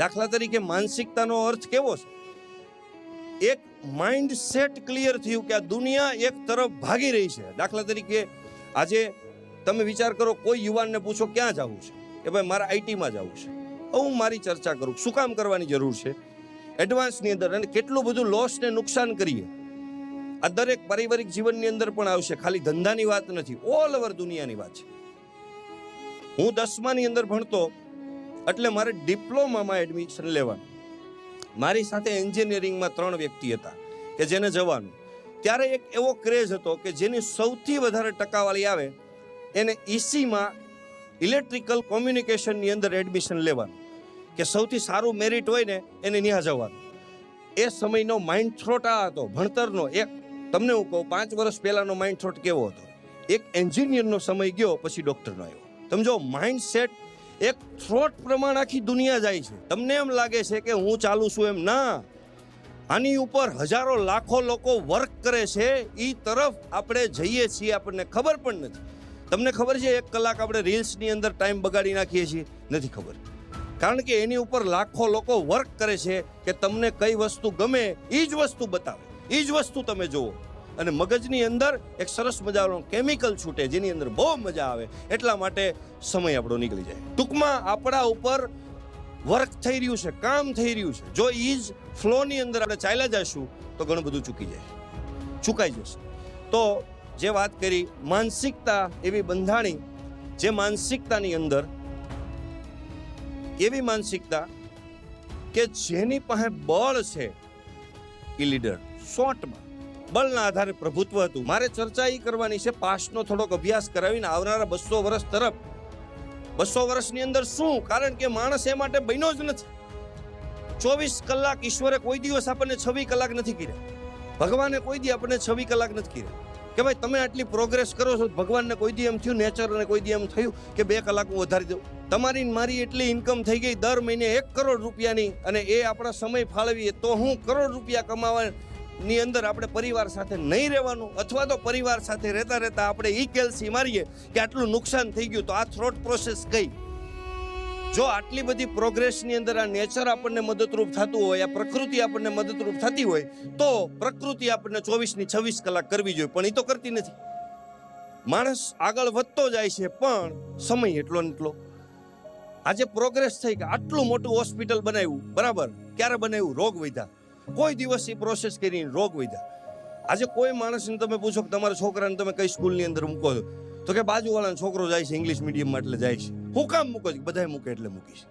દાખલા તરીકે માનસિકતાનો અર્થ કેવો છે? એક માઇન્ડ સેટ ક્લિયર થયું કે આ દુનિયા એક તરફ ભાગી રહી છે. દાખલા તરીકે આજે તમે વિચાર કરો, કોઈ યુવાનને પૂછો ક્યાં જવું છે, કે ભાઈ મારે આઈટીમાં જવું છે. હું મારી ચર્ચા કરું, શું કામ કરવાની જરૂર છે એડવાન્સની અંદર, અને કેટલું બધું લોસ ને નુકસાન કરીએ. આ દરેક પારિવારિક જીવનની અંદર પણ આવશે, ખાલી ધંધાની વાત નથી, ઓલ ઓવર દુનિયાની વાત છે. હું 10માની અંદર ભણતો એટલે મારે ડિપ્લોમામાં એડમિશન લેવાનું. મારી સાથે એન્જિનિયરિંગમાં 3 વ્યક્તિ હતા કે જેને જવાનું. ત્યારે એક એવો ક્રેઝ હતો કે જેની સૌથી વધારે ટકાવારી આવે એને ઈસીમાં ઇલેક્ટ્રિકલ કોમ્યુનિકેશનની અંદર એડમિશન લેવાનું, કે સૌથી સારું મેરિટ હોય ને એને ત્યાં જવાનું. એ સમયનો માઇન્ડ થ્રોટ આ હતો ભણતરનો. એક તમને હું કહું, 5 વર્ષ પહેલાનો માઇન્ડ થ્રોટ કેવો હતો? એક એન્જિનિયરનો સમય ગયો, પછી ડોક્ટરનો આવ્યો. સમજો, માઇન્ડ સેટ એક થ્રોટ પ્રમાણે આખી દુનિયા જાય છે. તમને એમ લાગે છે કે હું ચાલુ છું, એમ ના. આની ઉપર હજારો લાખો લોકો વર્ક કરે છે, એ તરફ આપણે જઈએ છીએ, આપણને ખબર પણ નથી. તમને ખબર છે 1 કલાક આપણે રીલ્સની અંદર ટાઈમ બગાડી નાખીએ છીએ? નથી ખબર. કારણ કે એની ઉપર લાખો લોકો વર્ક કરે છે કે તમને કઈ વસ્તુ ગમે એ જ વસ્તુ બતાવે, એ જ વસ્તુ તમે જુઓ. અને મગજની અંદર એક સરસ મજાનો કેમિકલ છૂટે જેની અંદર બહુ મજા આવે. એટલા માટે સમય આપણો નીકળી જાય. ટૂંકમાં આપણા ઉપર વર્ક થઈ રહ્યું છે, કામ થઈ રહ્યું છે. જો એ જ ફ્લોની અંદર આપણે ચાલ્યા જઈશું તો ઘણું બધું ચૂકાઈ જશે. તો જે વાત કરી, માનસિકતા એવી બંધાણી, જે માનસિકતાની અંદર એવી માનસિકતા કે જેની પાસે બળ છે એ લીડર. શોર્ટમાં બળના આધારે પ્રભુત્વ હતું. મારે ચર્ચા એ કરવાની છે, પાસ્ટનો થોડોક અભ્યાસ કરાવીને આવનારા 200 વર્ષ તરફ. 200 વર્ષની અંદર શું? કારણ કે માણસ એ માટે બન્યો જ નથી. 24 કલાક ઈશ્વરે કોઈ દિવસ આપણને 26 કલાક નથી કર્યા. ભગવાને કોઈ દી આપણને 26 કલાક નથી કર્યા કે ભાઈ તમે આટલી પ્રોગ્રેસ કરો છો. ભગવાનને કોઈ દી એમ થયું, નેચરને કોઈ દી એમ થયું કે 2 કલાક હું વધારી દઉં? તમારી મારી એટલી ઇન્કમ થઈ ગઈ દર મહિને 1 કરોડ રૂપિયાની, અને એ આપણા સમય ફાળવીએ તો હું કરોડ રૂપિયા કમાવાની અંદર આપણે પરિવાર સાથે નહીં રહેવાનું, અથવા તો પરિવાર સાથે રહેતા રહેતા આપણે ઈ કેલ્સી મારીએ કે આટલું નુકસાન થઈ ગયું. તો આ થ્રોટ પ્રોસેસ કઈ? જો આટલી બધી પ્રોગ્રેસની અંદર આ નેચર આપણને મદદરૂપ થતું હોય, આ પ્રકૃતિ આપણને મદદરૂપ થતી હોય, તો પ્રકૃતિ આપણને 24 ની 26 કલાક કરવી જોઈએ, પણ એ તો કરતી નથી. માણસ આગળ વધતો જાય છે પણ સમય એટલો ને એટલો. આજે પ્રોગ્રેસ થઈ કે આટલું મોટું હોસ્પિટલ બનાવ્યું, બરાબર, ક્યારે બનાવ્યું? રોગ વધ્યા. કોઈ દિવસ એ પ્રોસેસ કરીને રોગ વધ્યા. આજે કોઈ માણસને તમે પૂછો કે તમારા છોકરાને તમે કઈ સ્કૂલની અંદર મૂકો છો, તો કે બાજુવાળાનો છોકરો જાય છે ઇંગ્લિશ મીડિયમમાં એટલે જાય છે. હું કામ મૂકો છો? બધાય મૂકે એટલે મૂકીશ.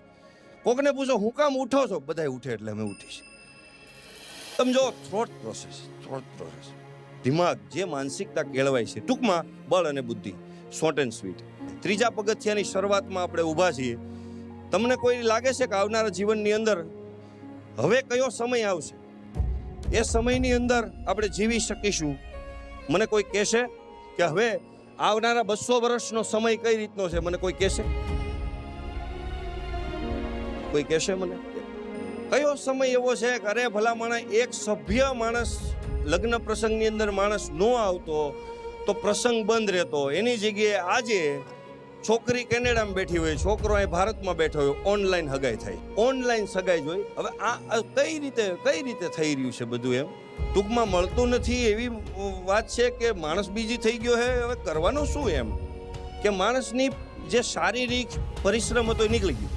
કોકને પૂછો હું કામ ઉઠો છો? બધાય ઉઠે એટલે અમે ઉઠીશ. સમજો, થ્રોટ પ્રોસેસ. દિમાગ, જે માનસિકતા કેળવાય છે. ટૂંકમાં બળ અને બુદ્ધિ, શોર્ટ એન્ડ સ્વીટ. 3જા પગથિયાની શરૂઆતમાં આપણે ઊભા છીએ. તમને કોઈ લાગે છે કે આવનારા જીવનની અંદર હવે કયો સમય આવશે, એ સમયની અંદર આપણે જીવી શકીશું? મને કોઈ કહેશે કે હવે આવનારા 200 વર્ષનો સમય કઈ રીતનો છે? મને કોઈ કહેશે? કોઈ કહેશે મને કયો સમય એવો છે કે અરે ભલા માણસ, એક સભ્ય માણસ લગ્ન પ્રસંગની અંદર માણસ ન આવતો તો પ્રસંગ બંધ રહેતો. એની જગ્યાએ આજે છોકરી કેનેડામાં બેઠી હોય, છોકરો અહીં ભારતમાં બેઠો હોય, ઓનલાઈન હગાઈ થાય, ઓનલાઈન સગાઈ જોઈ. હવે આ કઈ રીતે થઈ રહ્યું છે બધું? એમ ટૂંકમાં મળતું નથી એવી વાત છે કે માણસ બીજી થઈ ગયો છે. હવે કરવાનું શું? એમ કે માણસની જે શારીરિક પરિશ્રમ હતો એ નીકળી ગયો.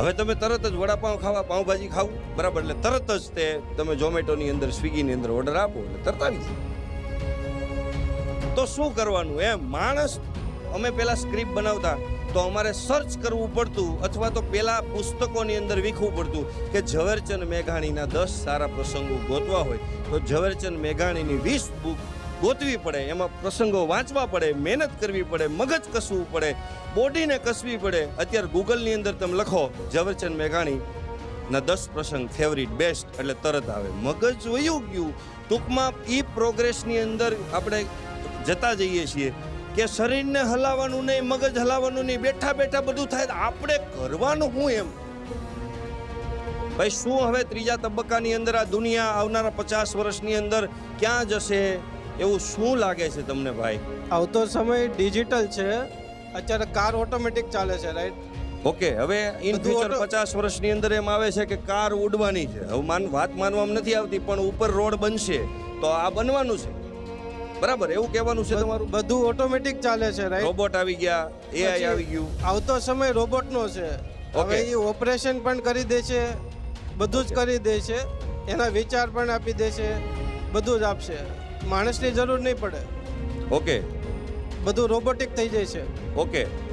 હવે તમે તરત જ વડાપાઉં ખાવા, પાઉંભાજી ખાવું, બરાબર, એટલે તરત જ તે તમે ઝોમેટોની અંદર, સ્વિગીની અંદર ઓર્ડર આપો એટલે તરત આવી જાય. તો શું કરવાનું? એમ માણસ, અમે પહેલા સ્ક્રિપ્ટ બનાવતા તો અમારે સર્ચ કરવું પડતું, અથવા તો પહેલા પુસ્તકોની અંદર વીખવું પડતું કે ઝવેરચંદ મેઘાણીના 10 સારા પ્રસંગો ગોતવા હોય તો ઝવેરચંદ મેઘાણીની 20 બુક ગોતવી પડે, એમાં પ્રસંગો વાંચવા પડે, મહેનત કરવી પડે, મગજ કસવું પડે, બોડીને કસવી પડે. અત્યારે ગૂગલની અંદર તમે લખો ઝવેરચંદ મેઘાણીના 10 પ્રસંગ ફેવરિટ, બેસ્ટ, એટલે તરત આવે. મગજ વયું ગયું. ટૂંકમાં એ પ્રોગ્રેસની અંદર આપણે જતા જઈએ છીએ કે શરીરને હલાવવાનું નહીં, મગજ હલાવવાનું નહીં, બેઠા બેઠા બધું થાય. આપણે કરવાનું શું? એમ ભાઈ શું હવે 3જા તબક્કાની અંદર આ દુનિયા આવનારા 50 વર્ષની અંદર ક્યાં જશે એવું શું લાગે છે તમને ભાઈ? આવતો સમય ડિજિટલ છે. અત્યારે કાર ઓટોમેટિક ચાલે છે, રાઈટ? ઓકે, હવે ઇન બધું ફ્યુચર auto- 50 વર્ષની અંદર એમ આવે છે કે કાર ઉડવાની છે. હવે વાત માનવામાં નથી આવતી, પણ ઉપર રોડ બનશે તો આ બનવાનું છે. બરાબર, એવું કહેવાનું છે તમારું? બધું ઓટોમેટિક ચાલે છે, રાઈટ? રોબોટ આવી ગયા, એઆઈ પછી આવી ગયું. આવતો સમય રોબોટનો છે. Okay. હવે એ ઓપરેશન પણ કરી દે છે, બધું જ Okay. કરી દે છે, એના વિચાર પણ આપી દે છે, બધું જ આપશે. માણસની જરૂર નહીં પડે, ઓકે બધું રોબોટિક થઈ જાય છે. ઓકે